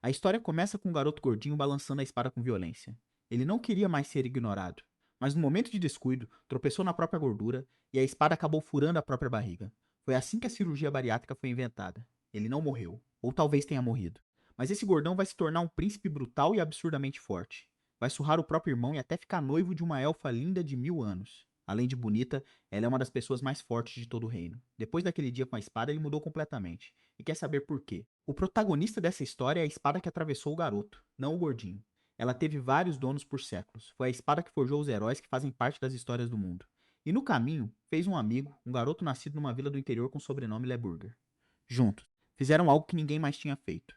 A história começa com um garoto gordinho balançando a espada com violência. Ele não queria mais ser ignorado, mas no momento de descuido, tropeçou na própria gordura e a espada acabou furando a própria barriga. Foi assim que a cirurgia bariátrica foi inventada. Ele não morreu, ou talvez tenha morrido. Mas esse gordão vai se tornar um príncipe brutal e absurdamente forte. Vai surrar o próprio irmão e até ficar noivo de uma elfa linda de 1000 anos. Além de bonita, ela é uma das pessoas mais fortes de todo o reino. Depois daquele dia com a espada, ele mudou completamente. E quer saber por quê? O protagonista dessa história é a espada que atravessou o garoto, não o gordinho. Ela teve vários donos por séculos. Foi a espada que forjou os heróis que fazem parte das histórias do mundo. E no caminho, fez um amigo, um garoto nascido numa vila do interior com o sobrenome Leburger. Juntos, fizeram algo que ninguém mais tinha feito.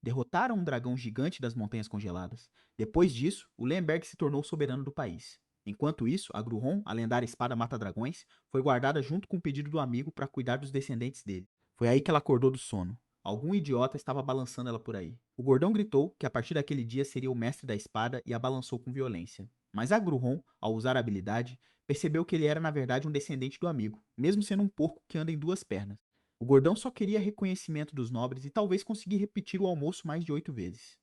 Derrotaram um dragão gigante das Montanhas Congeladas. Depois disso, o Lemberg se tornou soberano do país. Enquanto isso, a Gruhon, a lendária espada mata-dragões, foi guardada junto com o pedido do amigo para cuidar dos descendentes dele. Foi aí que ela acordou do sono. Algum idiota estava balançando ela por aí. O gordão gritou que a partir daquele dia seria o mestre da espada e a balançou com violência. Mas a Gruhon, ao usar a habilidade, percebeu que ele era na verdade um descendente do amigo, mesmo sendo um porco que anda em duas pernas. O gordão só queria reconhecimento dos nobres e talvez conseguir repetir o almoço mais de 8 vezes.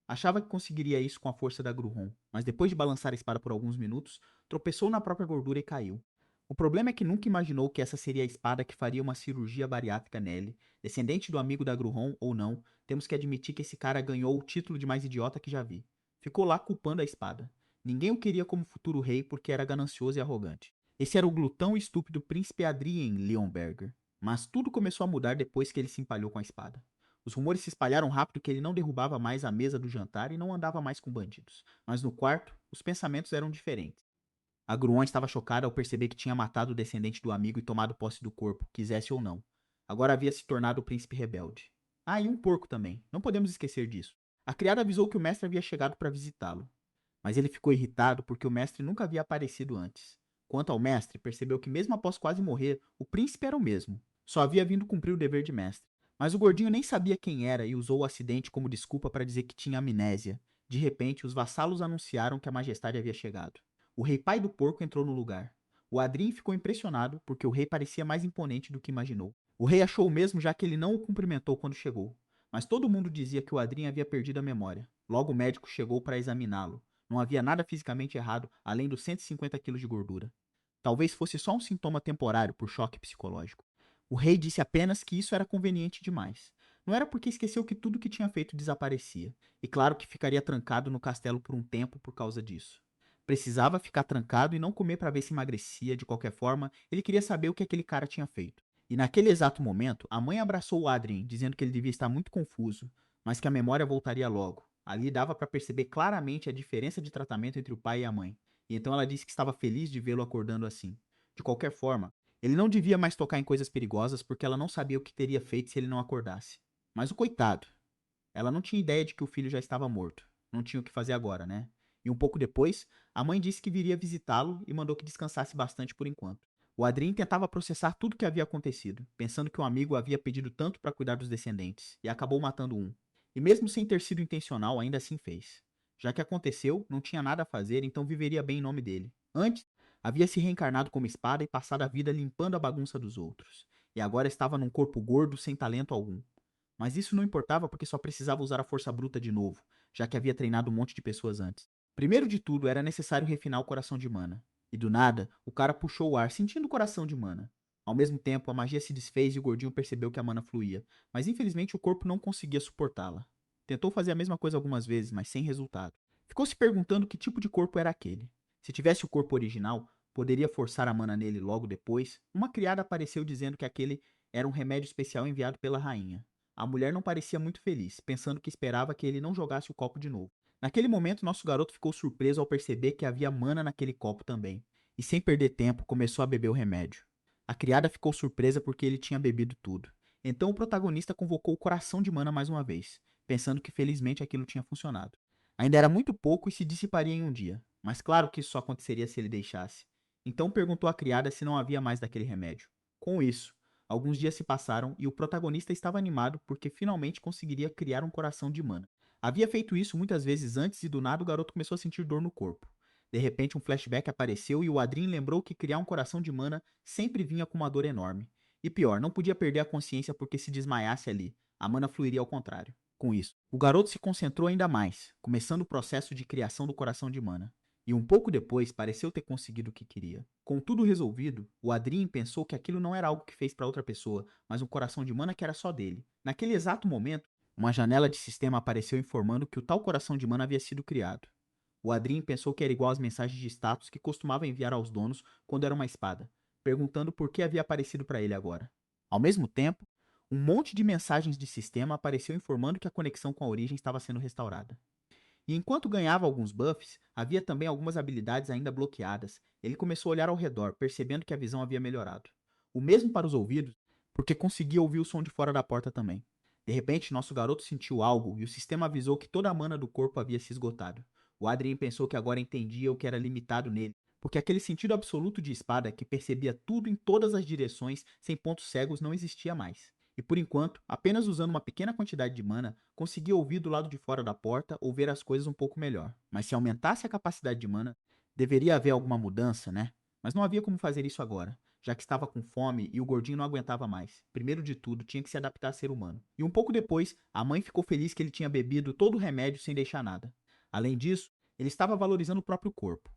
Achava que conseguiria isso com a força da Gruhon, mas depois de balançar a espada por alguns minutos, tropeçou na própria gordura e caiu. O problema é que nunca imaginou que essa seria a espada que faria uma cirurgia bariátrica nele. Descendente do amigo da Gruhon ou não, temos que admitir que esse cara ganhou o título de mais idiota que já vi. Ficou lá culpando a espada. Ninguém o queria como futuro rei porque era ganancioso e arrogante. Esse era o glutão e estúpido príncipe Adrien Leonberger. Mas tudo começou a mudar depois que ele se empalhou com a espada. Os rumores se espalharam rápido que ele não derrubava mais a mesa do jantar e não andava mais com bandidos. Mas no quarto, os pensamentos eram diferentes. A Gruon estava chocada ao perceber que tinha matado o descendente do amigo e tomado posse do corpo, quisesse ou não. Agora havia se tornado o príncipe rebelde. Ah, e um porco também. Não podemos esquecer disso. A criada avisou que o mestre havia chegado para visitá-lo. Mas ele ficou irritado porque o mestre nunca havia aparecido antes. Quanto ao mestre, percebeu que mesmo após quase morrer, o príncipe era o mesmo. Só havia vindo cumprir o dever de mestre. Mas o gordinho nem sabia quem era e usou o acidente como desculpa para dizer que tinha amnésia. De repente, os vassalos anunciaram que a majestade havia chegado. O rei pai do porco entrou no lugar. O Adrien ficou impressionado porque o rei parecia mais imponente do que imaginou. O rei achou o mesmo já que ele não o cumprimentou quando chegou. Mas todo mundo dizia que o Adrien havia perdido a memória. Logo o médico chegou para examiná-lo. Não havia nada fisicamente errado, além dos 150 quilos de gordura. Talvez fosse só um sintoma temporário por choque psicológico. O rei disse apenas que isso era conveniente demais. Não era porque esqueceu que tudo que tinha feito desaparecia. E claro que ficaria trancado no castelo por um tempo por causa disso. Precisava ficar trancado e não comer para ver se emagrecia. De qualquer forma, ele queria saber o que aquele cara tinha feito. E naquele exato momento, a mãe abraçou o Adrien, dizendo que ele devia estar muito confuso, mas que a memória voltaria logo. Ali dava para perceber claramente a diferença de tratamento entre o pai e a mãe. E então ela disse que estava feliz de vê-lo acordando assim. De qualquer forma, ele não devia mais tocar em coisas perigosas porque ela não sabia o que teria feito se ele não acordasse. Mas o coitado, ela não tinha ideia de que o filho já estava morto. Não tinha o que fazer agora, né? E um pouco depois, a mãe disse que viria visitá-lo e mandou que descansasse bastante por enquanto. O Adrien tentava processar tudo o que havia acontecido, pensando que o amigo havia pedido tanto para cuidar dos descendentes, e acabou matando um. E mesmo sem ter sido intencional, ainda assim fez. Já que aconteceu, não tinha nada a fazer, então viveria bem em nome dele. Antes, havia se reencarnado como espada e passado a vida limpando a bagunça dos outros. E agora estava num corpo gordo sem talento algum. Mas isso não importava porque só precisava usar a força bruta de novo, já que havia treinado um monte de pessoas antes. Primeiro de tudo, era necessário refinar o coração de mana. E do nada, o cara puxou o ar, sentindo o coração de mana. Ao mesmo tempo, a magia se desfez e o gordinho percebeu que a mana fluía, mas infelizmente o corpo não conseguia suportá-la. Tentou fazer a mesma coisa algumas vezes, mas sem resultado. Ficou se perguntando que tipo de corpo era aquele. Se tivesse o corpo original, poderia forçar a mana nele logo depois. Uma criada apareceu dizendo que aquele era um remédio especial enviado pela rainha. A mulher não parecia muito feliz, pensando que esperava que ele não jogasse o copo de novo. Naquele momento, nosso garoto ficou surpreso ao perceber que havia mana naquele copo também, e sem perder tempo, começou a beber o remédio. A criada ficou surpresa porque ele tinha bebido tudo. Então o protagonista convocou o coração de mana mais uma vez, pensando que felizmente aquilo tinha funcionado. Ainda era muito pouco e se dissiparia em um dia, mas claro que isso só aconteceria se ele deixasse. Então perguntou à criada se não havia mais daquele remédio. Com isso, alguns dias se passaram e o protagonista estava animado porque finalmente conseguiria criar um coração de mana. Havia feito isso muitas vezes antes e do nada o garoto começou a sentir dor no corpo. De repente um flashback apareceu e o Adrien lembrou que criar um coração de mana sempre vinha com uma dor enorme. E pior, não podia perder a consciência porque se desmaiasse ali, a mana fluiria ao contrário. Com isso, o garoto se concentrou ainda mais, começando o processo de criação do coração de mana. E um pouco depois pareceu ter conseguido o que queria. Com tudo resolvido, o Adrien pensou que aquilo não era algo que fez para outra pessoa, mas um coração de mana que era só dele. Naquele exato momento, uma janela de sistema apareceu informando que o tal coração de mana havia sido criado. O Adrien pensou que era igual às mensagens de status que costumava enviar aos donos quando era uma espada, perguntando por que havia aparecido para ele agora. Ao mesmo tempo, um monte de mensagens de sistema apareceu informando que a conexão com a origem estava sendo restaurada. E enquanto ganhava alguns buffs, havia também algumas habilidades ainda bloqueadas. Ele começou a olhar ao redor, percebendo que a visão havia melhorado. O mesmo para os ouvidos, porque conseguia ouvir o som de fora da porta também. De repente, nosso garoto sentiu algo e o sistema avisou que toda a mana do corpo havia se esgotado. O Adrien pensou que agora entendia o que era limitado nele, porque aquele sentido absoluto de espada que percebia tudo em todas as direções sem pontos cegos não existia mais. E por enquanto, apenas usando uma pequena quantidade de mana, conseguia ouvir do lado de fora da porta ou ver as coisas um pouco melhor. Mas se aumentasse a capacidade de mana, deveria haver alguma mudança, né? Mas não havia como fazer isso agora, já que estava com fome e o gordinho não aguentava mais. Primeiro de tudo, tinha que se adaptar a ser humano. E um pouco depois, a mãe ficou feliz que ele tinha bebido todo o remédio sem deixar nada. Além disso, ele estava valorizando o próprio corpo.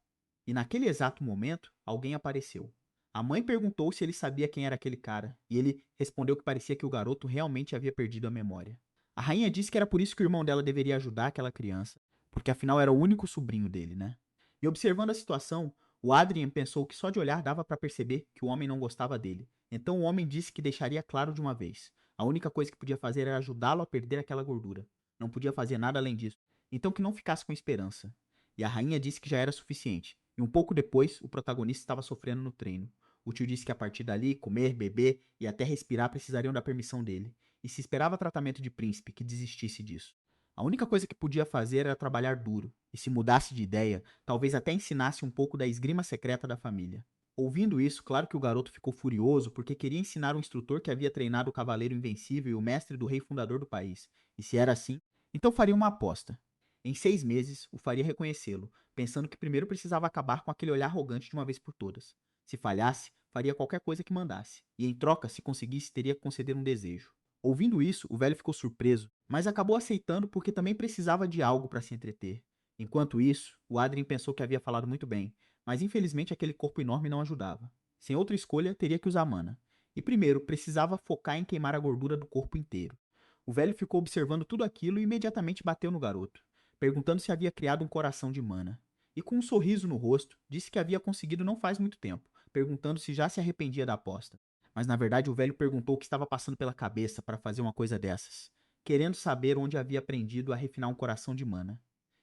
E naquele exato momento, alguém apareceu. A mãe perguntou se ele sabia quem era aquele cara, e ele respondeu que parecia que o garoto realmente havia perdido a memória. A rainha disse que era por isso que o irmão dela deveria ajudar aquela criança, porque afinal era o único sobrinho dele, né? E observando a situação, o Adrien pensou que só de olhar dava para perceber que o homem não gostava dele. Então o homem disse que deixaria claro de uma vez. A única coisa que podia fazer era ajudá-lo a perder aquela gordura. Não podia fazer nada além disso. Então que não ficasse com esperança. E a rainha disse que já era suficiente. E um pouco depois, o protagonista estava sofrendo no treino. O tio disse que a partir dali, comer, beber e até respirar precisariam da permissão dele. E se esperava tratamento de príncipe que desistisse disso. A única coisa que podia fazer era trabalhar duro, e se mudasse de ideia, talvez até ensinasse um pouco da esgrima secreta da família. Ouvindo isso, claro que o garoto ficou furioso porque queria ensinar o instrutor que havia treinado o cavaleiro invencível e o mestre do rei fundador do país. E se era assim, então faria uma aposta. Em 6 meses, o faria reconhecê-lo, pensando que primeiro precisava acabar com aquele olhar arrogante de uma vez por todas. Se falhasse, faria qualquer coisa que mandasse, e em troca, se conseguisse, teria que conceder um desejo. Ouvindo isso, o velho ficou surpreso, mas acabou aceitando porque também precisava de algo para se entreter. Enquanto isso, o Adrien pensou que havia falado muito bem, mas infelizmente aquele corpo enorme não ajudava. Sem outra escolha, teria que usar mana. E primeiro, precisava focar em queimar a gordura do corpo inteiro. O velho ficou observando tudo aquilo e imediatamente bateu no garoto, perguntando se havia criado um coração de mana. E com um sorriso no rosto, disse que havia conseguido não faz muito tempo, perguntando se já se arrependia da aposta. Mas na verdade o velho perguntou o que estava passando pela cabeça para fazer uma coisa dessas, querendo saber onde havia aprendido a refinar um coração de mana.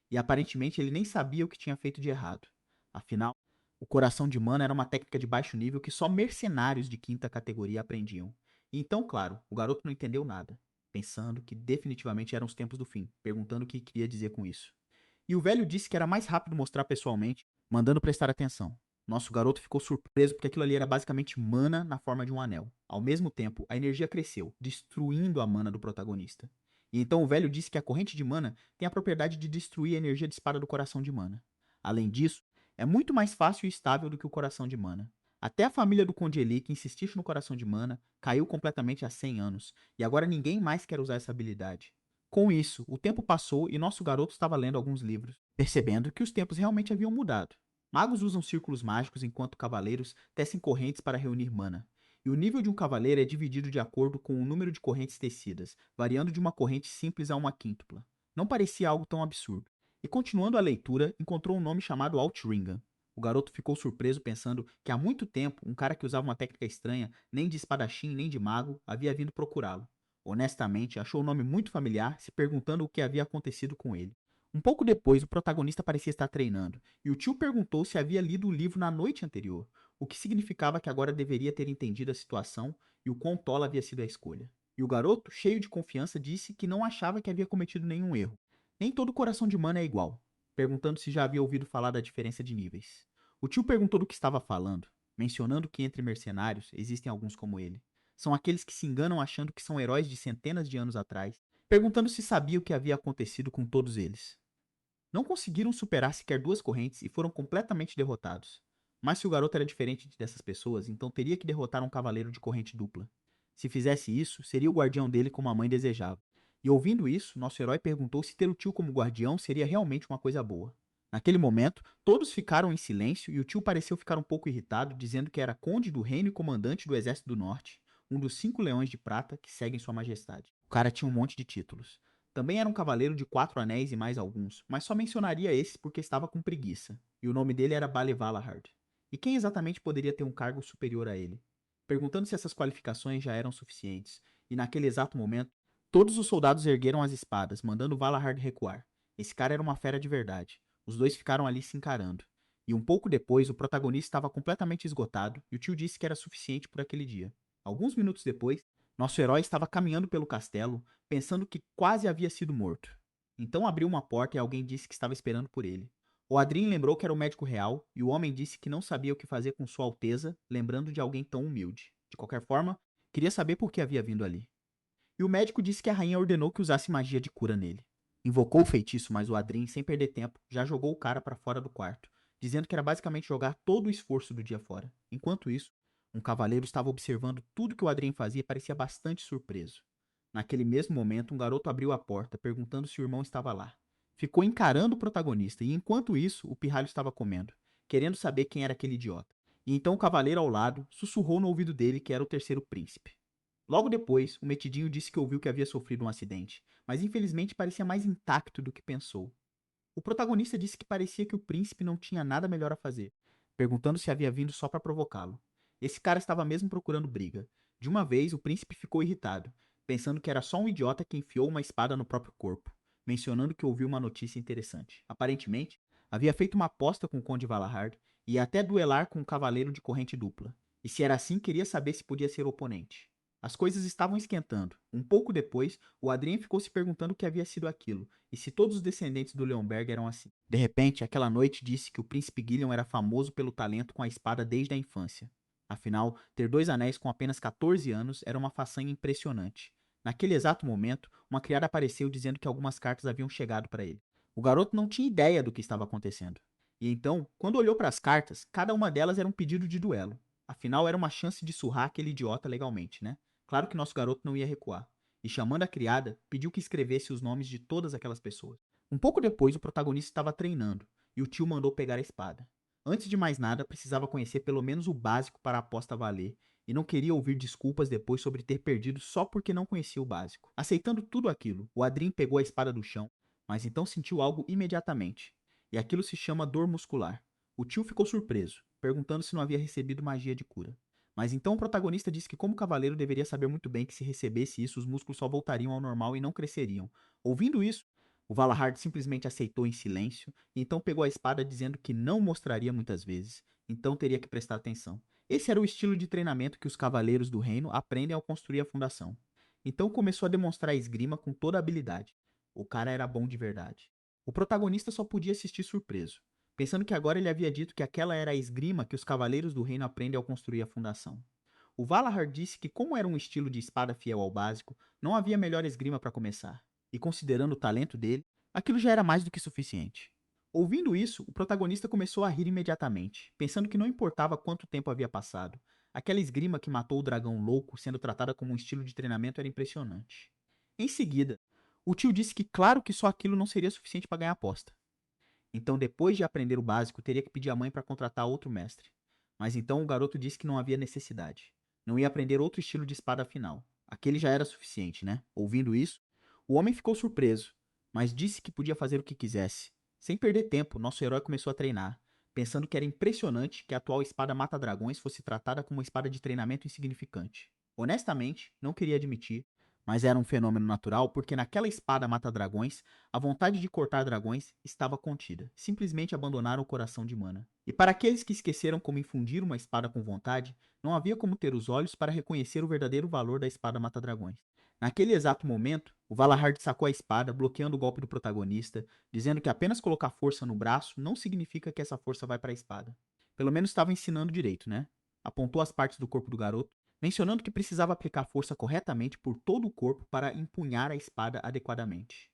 E aparentemente ele nem sabia o que tinha feito de errado. Afinal, o coração de mana era uma técnica de baixo nível que só mercenários de quinta categoria aprendiam. E então, claro, o garoto não entendeu nada, pensando que definitivamente eram os tempos do fim, perguntando o que queria dizer com isso. E o velho disse que era mais rápido mostrar pessoalmente, mandando prestar atenção. Nosso garoto ficou surpreso porque aquilo ali era basicamente mana na forma de um anel. Ao mesmo tempo, a energia cresceu, destruindo a mana do protagonista. E então o velho disse que a corrente de mana tem a propriedade de destruir a energia de espada do coração de mana. Além disso, é muito mais fácil e estável do que o coração de mana. Até a família do Conde Eli, que insistisse no coração de mana, caiu completamente há 100 anos, e agora ninguém mais quer usar essa habilidade. Com isso, o tempo passou e nosso garoto estava lendo alguns livros, percebendo que os tempos realmente haviam mudado. Magos usam círculos mágicos enquanto cavaleiros tecem correntes para reunir mana. E o nível de um cavaleiro é dividido de acordo com o número de correntes tecidas, variando de uma corrente simples a uma quíntupla. Não parecia algo tão absurdo. E continuando a leitura, encontrou um nome chamado Outringan. O garoto ficou surpreso pensando que há muito tempo um cara que usava uma técnica estranha, nem de espadachim nem de mago, havia vindo procurá-lo. Honestamente, achou o nome muito familiar, se perguntando o que havia acontecido com ele. Um pouco depois, o protagonista parecia estar treinando, e o tio perguntou se havia lido o livro na noite anterior, o que significava que agora deveria ter entendido a situação e o quão tola havia sido a escolha. E o garoto, cheio de confiança, disse que não achava que havia cometido nenhum erro. Nem todo coração de mana é igual, perguntando se já havia ouvido falar da diferença de níveis. O tio perguntou do que estava falando, mencionando que entre mercenários existem alguns como ele. São aqueles que se enganam achando que são heróis de centenas de anos atrás, perguntando se sabia o que havia acontecido com todos eles. Não conseguiram superar sequer 2 correntes e foram completamente derrotados. Mas se o garoto era diferente dessas pessoas, então teria que derrotar um cavaleiro de corrente dupla. Se fizesse isso, seria o guardião dele como a mãe desejava. E ouvindo isso, nosso herói perguntou se ter o tio como guardião seria realmente uma coisa boa. Naquele momento, todos ficaram em silêncio e o tio pareceu ficar um pouco irritado, dizendo que era conde do reino e comandante do exército do norte, um dos 5 leões de prata que seguem sua majestade. O cara tinha um monte de títulos. Também era um cavaleiro de 4 anéis e mais alguns, mas só mencionaria esses porque estava com preguiça. E o nome dele era Bale Valahard. E quem exatamente poderia ter um cargo superior a ele? Perguntando se essas qualificações já eram suficientes, e naquele exato momento, todos os soldados ergueram as espadas, mandando Valahard recuar. Esse cara era uma fera de verdade. Os dois ficaram ali se encarando. E um pouco depois, o protagonista estava completamente esgotado e o tio disse que era suficiente por aquele dia. Alguns minutos depois, nosso herói estava caminhando pelo castelo, pensando que quase havia sido morto. Então abriu uma porta e alguém disse que estava esperando por ele. O Adrien lembrou que era o médico real e o homem disse que não sabia o que fazer com Sua Alteza, lembrando de alguém tão humilde. De qualquer forma, queria saber por que havia vindo ali. E o médico disse que a rainha ordenou que usasse magia de cura nele. Invocou o feitiço, mas o Adrien, sem perder tempo, já jogou o cara para fora do quarto, dizendo que era basicamente jogar todo o esforço do dia fora. Enquanto isso, um cavaleiro estava observando tudo que o Adrien fazia e parecia bastante surpreso. Naquele mesmo momento, um garoto abriu a porta, perguntando se o irmão estava lá. Ficou encarando o protagonista, e enquanto isso, o pirralho estava comendo, querendo saber quem era aquele idiota. E então o cavaleiro ao lado sussurrou no ouvido dele que era o terceiro príncipe. Logo depois, o metidinho disse que ouviu que havia sofrido um acidente, mas infelizmente parecia mais intacto do que pensou. O protagonista disse que parecia que o príncipe não tinha nada melhor a fazer, perguntando se havia vindo só para provocá-lo. Esse cara estava mesmo procurando briga. De uma vez, o príncipe ficou irritado, pensando que era só um idiota que enfiou uma espada no próprio corpo, mencionando que ouviu uma notícia interessante. Aparentemente, havia feito uma aposta com o Conde Valahard e ia até duelar com um cavaleiro de corrente dupla. E se era assim, queria saber se podia ser o oponente. As coisas estavam esquentando. Um pouco depois, o Adrien ficou se perguntando o que havia sido aquilo, e se todos os descendentes do Leonberg eram assim. De repente, aquela noite disse que o príncipe Guilliam era famoso pelo talento com a espada desde a infância. Afinal, ter 2 anéis com apenas 14 anos era uma façanha impressionante. Naquele exato momento, uma criada apareceu dizendo que algumas cartas haviam chegado para ele. O garoto não tinha ideia do que estava acontecendo. E então, quando olhou para as cartas, cada uma delas era um pedido de duelo. Afinal, era uma chance de surrar aquele idiota legalmente, né? Claro que nosso garoto não ia recuar. E chamando a criada, pediu que escrevesse os nomes de todas aquelas pessoas. Um pouco depois, o protagonista estava treinando, e o tio mandou pegar a espada. Antes de mais nada, precisava conhecer pelo menos o básico para a aposta valer, e não queria ouvir desculpas depois sobre ter perdido só porque não conhecia o básico. Aceitando tudo aquilo, o Adrien pegou a espada do chão, mas então sentiu algo imediatamente. E aquilo se chama dor muscular. O tio ficou surpreso, perguntando se não havia recebido magia de cura. Mas então o protagonista disse que, como cavaleiro, deveria saber muito bem que se recebesse isso, os músculos só voltariam ao normal e não cresceriam. Ouvindo isso, o Valahard simplesmente aceitou em silêncio e então pegou a espada dizendo que não mostraria muitas vezes, então teria que prestar atenção. Esse era o estilo de treinamento que os cavaleiros do reino aprendem ao construir a fundação. Então começou a demonstrar a esgrima com toda a habilidade. O cara era bom de verdade. O protagonista só podia assistir surpreso, pensando que agora ele havia dito que aquela era a esgrima que os cavaleiros do reino aprendem ao construir a fundação. O Valahard disse que, como era um estilo de espada fiel ao básico, não havia melhor esgrima para começar, e considerando o talento dele, aquilo já era mais do que suficiente. Ouvindo isso, o protagonista começou a rir imediatamente, pensando que não importava quanto tempo havia passado, aquela esgrima que matou o dragão louco sendo tratada como um estilo de treinamento era impressionante. Em seguida, o tio disse que claro que só aquilo não seria suficiente para ganhar a aposta. Então, depois de aprender o básico, teria que pedir à mãe para contratar outro mestre. Mas então o garoto disse que não havia necessidade. Não ia aprender outro estilo de espada afinal. Aquele já era suficiente, né? Ouvindo isso, o homem ficou surpreso, mas disse que podia fazer o que quisesse. Sem perder tempo, nosso herói começou a treinar, pensando que era impressionante que a atual espada mata-dragões fosse tratada como uma espada de treinamento insignificante. Honestamente, não queria admitir, mas era um fenômeno natural porque naquela espada mata-dragões a vontade de cortar dragões estava contida. Simplesmente abandonaram o coração de Mana. E para aqueles que esqueceram como infundir uma espada com vontade, não havia como ter os olhos para reconhecer o verdadeiro valor da espada mata-dragões. Naquele exato momento, o Valahard sacou a espada, bloqueando o golpe do protagonista, dizendo que apenas colocar força no braço não significa que essa força vai para a espada. Pelo menos estava ensinando direito, né? Apontou as partes do corpo do garoto, mencionando que precisava aplicar força corretamente por todo o corpo para empunhar a espada adequadamente.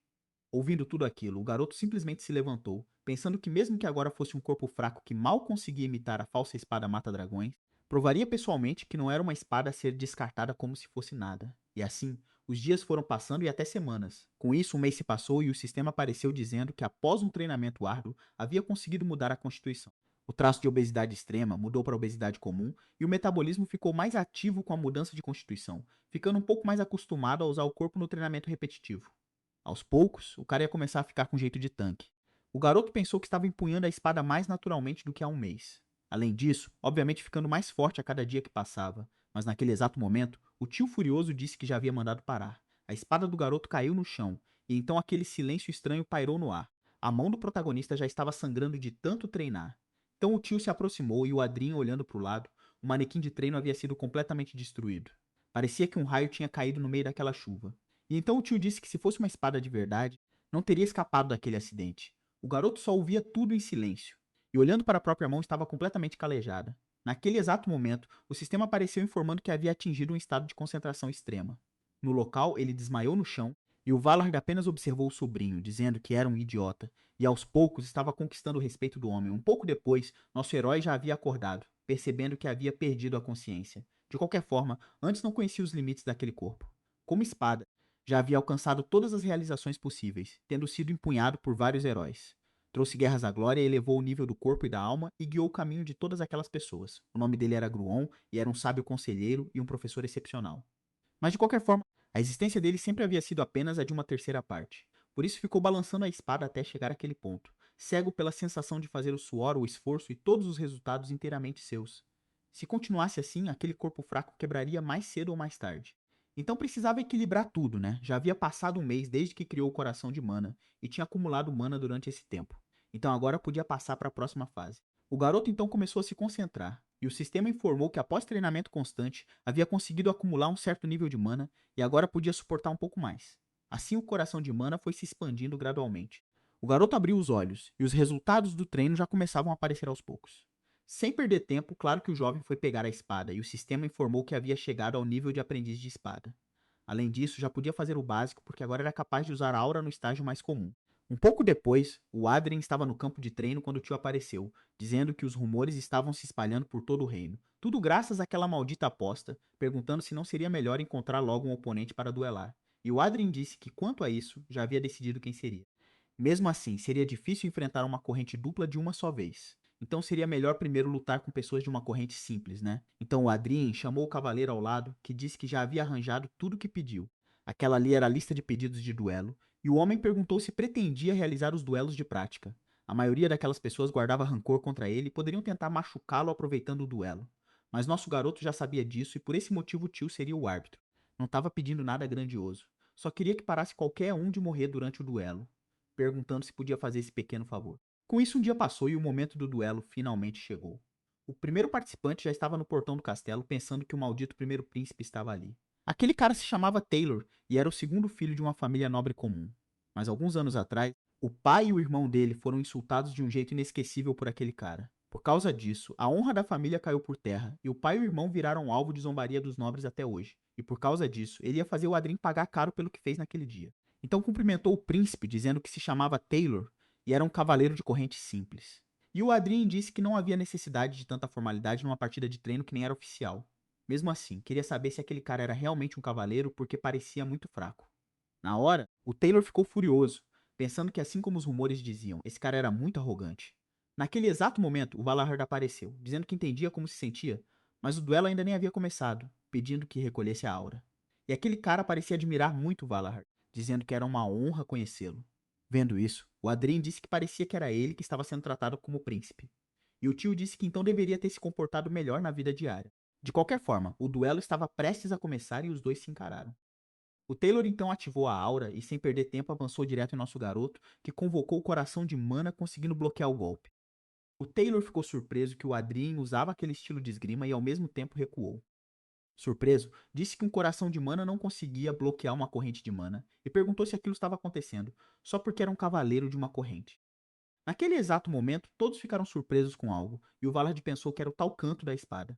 Ouvindo tudo aquilo, o garoto simplesmente se levantou, pensando que mesmo que agora fosse um corpo fraco que mal conseguia imitar a falsa espada mata-dragões, provaria pessoalmente que não era uma espada a ser descartada como se fosse nada. E assim, Os dias foram passando e até semanas. Com isso, um mês se passou e o sistema apareceu dizendo que, após um treinamento árduo, havia conseguido mudar a constituição. O traço de obesidade extrema mudou para obesidade comum e o metabolismo ficou mais ativo com a mudança de constituição, ficando um pouco mais acostumado a usar o corpo no treinamento repetitivo. Aos poucos, o cara ia começar a ficar com jeito de tanque. O garoto pensou que estava empunhando a espada mais naturalmente do que há um mês. Além disso, obviamente ficando mais forte a cada dia que passava, mas naquele exato momento, o tio furioso disse que já havia mandado parar. A espada do garoto caiu no chão, e então aquele silêncio estranho pairou no ar. A mão do protagonista já estava sangrando de tanto treinar. Então o tio se aproximou e o Adrien, olhando para o lado, o manequim de treino havia sido completamente destruído. Parecia que um raio tinha caído no meio daquela chuva. E então o tio disse que se fosse uma espada de verdade, não teria escapado daquele acidente. O garoto só ouvia tudo em silêncio, e olhando para a própria mão estava completamente calejada. Naquele exato momento, o sistema apareceu informando que havia atingido um estado de concentração extrema. No local, ele desmaiou no chão, e o Valarg apenas observou o sobrinho, dizendo que era um idiota, e aos poucos estava conquistando o respeito do homem. Um pouco depois, nosso herói já havia acordado, percebendo que havia perdido a consciência. De qualquer forma, antes não conhecia os limites daquele corpo. Como espada, já havia alcançado todas as realizações possíveis, tendo sido empunhado por vários heróis. Trouxe guerras à glória, elevou o nível do corpo e da alma e guiou o caminho de todas aquelas pessoas. O nome dele era Gruon e era um sábio conselheiro e um professor excepcional. Mas de qualquer forma, a existência dele sempre havia sido apenas a de uma terceira parte. Por isso ficou balançando a espada até chegar àquele ponto, cego pela sensação de fazer o suor, o esforço e todos os resultados inteiramente seus. Se continuasse assim, aquele corpo fraco quebraria mais cedo ou mais tarde. Então precisava equilibrar tudo, né? Já havia passado um mês desde que criou o coração de mana e tinha acumulado mana durante esse tempo. Então agora podia passar para a próxima fase. O garoto então começou a se concentrar, e o sistema informou que após treinamento constante, havia conseguido acumular um certo nível de mana e agora podia suportar um pouco mais. Assim o coração de mana foi se expandindo gradualmente. O garoto abriu os olhos, e os resultados do treino já começavam a aparecer aos poucos. Sem perder tempo, claro que o jovem foi pegar a espada, e o sistema informou que havia chegado ao nível de aprendiz de espada. Além disso, já podia fazer o básico, porque agora era capaz de usar a aura no estágio mais comum. Um pouco depois, o Adrien estava no campo de treino quando o tio apareceu, dizendo que os rumores estavam se espalhando por todo o reino. Tudo graças àquela maldita aposta, perguntando se não seria melhor encontrar logo um oponente para duelar. E o Adrien disse que, quanto a isso, já havia decidido quem seria. Mesmo assim, seria difícil enfrentar uma corrente dupla de uma só vez. Então seria melhor primeiro lutar com pessoas de uma corrente simples, né? Então o Adrien chamou o cavaleiro ao lado, que disse que já havia arranjado tudo o que pediu. Aquela ali era a lista de pedidos de duelo, e o homem perguntou se pretendia realizar os duelos de prática. A maioria daquelas pessoas guardava rancor contra ele e poderiam tentar machucá-lo aproveitando o duelo. Mas nosso garoto já sabia disso e por esse motivo o tio seria o árbitro. Não estava pedindo nada grandioso. Só queria que parasse qualquer um de morrer durante o duelo, perguntando se podia fazer esse pequeno favor. Com isso, um dia passou e o momento do duelo finalmente chegou. O primeiro participante já estava no portão do castelo, pensando que o maldito primeiro príncipe estava ali. Aquele cara se chamava Taylor e era o segundo filho de uma família nobre comum. Mas alguns anos atrás, o pai e o irmão dele foram insultados de um jeito inesquecível por aquele cara. Por causa disso, a honra da família caiu por terra e o pai e o irmão viraram alvo de zombaria dos nobres até hoje. E por causa disso, ele ia fazer o Adrien pagar caro pelo que fez naquele dia. Então cumprimentou o príncipe, dizendo que se chamava Taylor e era um cavaleiro de corrente simples. E o Adrien disse que não havia necessidade de tanta formalidade numa partida de treino que nem era oficial. Mesmo assim, queria saber se aquele cara era realmente um cavaleiro porque parecia muito fraco. Na hora, o Taylor ficou furioso, pensando que assim como os rumores diziam, esse cara era muito arrogante. Naquele exato momento, o Valahard apareceu, dizendo que entendia como se sentia, mas o duelo ainda nem havia começado, pedindo que recolhesse a aura. E aquele cara parecia admirar muito o Valahard, dizendo que era uma honra conhecê-lo. Vendo isso, o Adrien disse que parecia que era ele que estava sendo tratado como príncipe. E o tio disse que então deveria ter se comportado melhor na vida diária. De qualquer forma, o duelo estava prestes a começar e os dois se encararam. O Taylor então ativou a aura e, sem perder tempo, avançou direto em nosso garoto, que convocou o coração de mana, conseguindo bloquear o golpe. O Taylor ficou surpreso que o Adrien usava aquele estilo de esgrima e ao mesmo tempo recuou. Surpreso, disse que um coração de mana não conseguia bloquear uma corrente de mana e perguntou se aquilo estava acontecendo, só porque era um cavaleiro de uma corrente. Naquele exato momento, todos ficaram surpresos com algo, e o Valard pensou que era o tal canto da espada.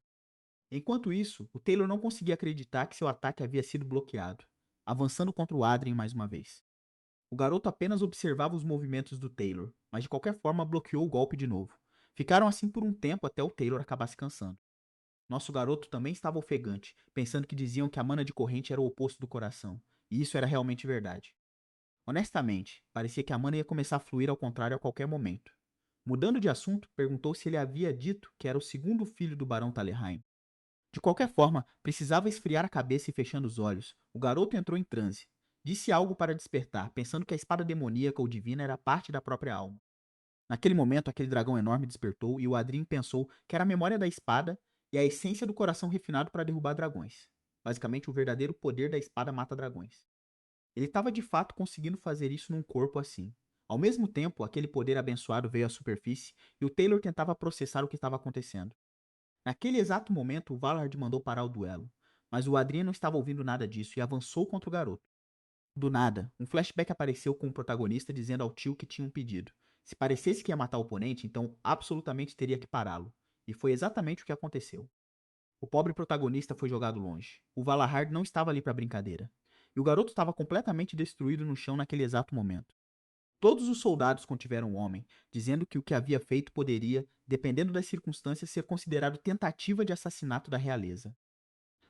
Enquanto isso, o Taylor não conseguia acreditar que seu ataque havia sido bloqueado, avançando contra o Adrien mais uma vez. O garoto apenas observava os movimentos do Taylor, mas de qualquer forma bloqueou o golpe de novo. Ficaram assim por um tempo até o Taylor acabar se cansando. Nosso garoto também estava ofegante, pensando que diziam que a mana de corrente era o oposto do coração. E isso era realmente verdade. Honestamente, parecia que a mana ia começar a fluir ao contrário a qualquer momento. Mudando de assunto, perguntou se ele havia dito que era o segundo filho do Barão Talheim. De qualquer forma, precisava esfriar a cabeça e fechando os olhos, o garoto entrou em transe. Disse algo para despertar, pensando que a espada demoníaca ou divina era parte da própria alma. Naquele momento, aquele dragão enorme despertou e o Adrien pensou que era a memória da espada e a essência do coração refinado para derrubar dragões. Basicamente, o verdadeiro poder da espada mata dragões. Ele estava de fato conseguindo fazer isso num corpo assim. Ao mesmo tempo, aquele poder abençoado veio à superfície e o Taylor tentava processar o que estava acontecendo. Naquele exato momento, o Valhard mandou parar o duelo, mas o Adrien não estava ouvindo nada disso e avançou contra o garoto. Do nada, um flashback apareceu com o protagonista dizendo ao tio que tinha um pedido. Se parecesse que ia matar o oponente, então absolutamente teria que pará-lo. E foi exatamente o que aconteceu. O pobre protagonista foi jogado longe. O Valahard não estava ali para brincadeira. E o garoto estava completamente destruído no chão naquele exato momento. Todos os soldados contiveram o homem, dizendo que o que havia feito poderia, dependendo das circunstâncias, ser considerado tentativa de assassinato da realeza.